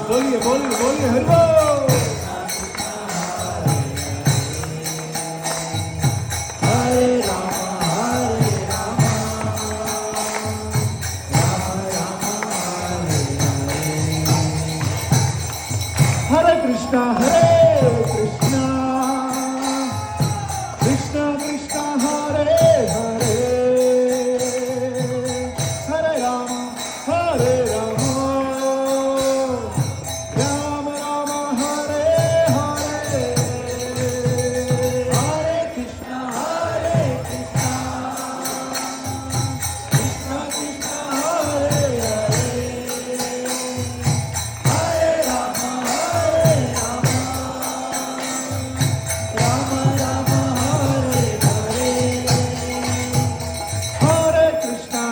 बोलिए बोलिए बोलिए हरि बोल। हरे कृष्णा कृष्णा कृष्णा हरे हरे, हरे राम राम राम हरे हरे, हरे कृष्णा कृष्णा कृष्णा हरे हरे, हरे राम राम राम हरे हरे, हरे कृष्णा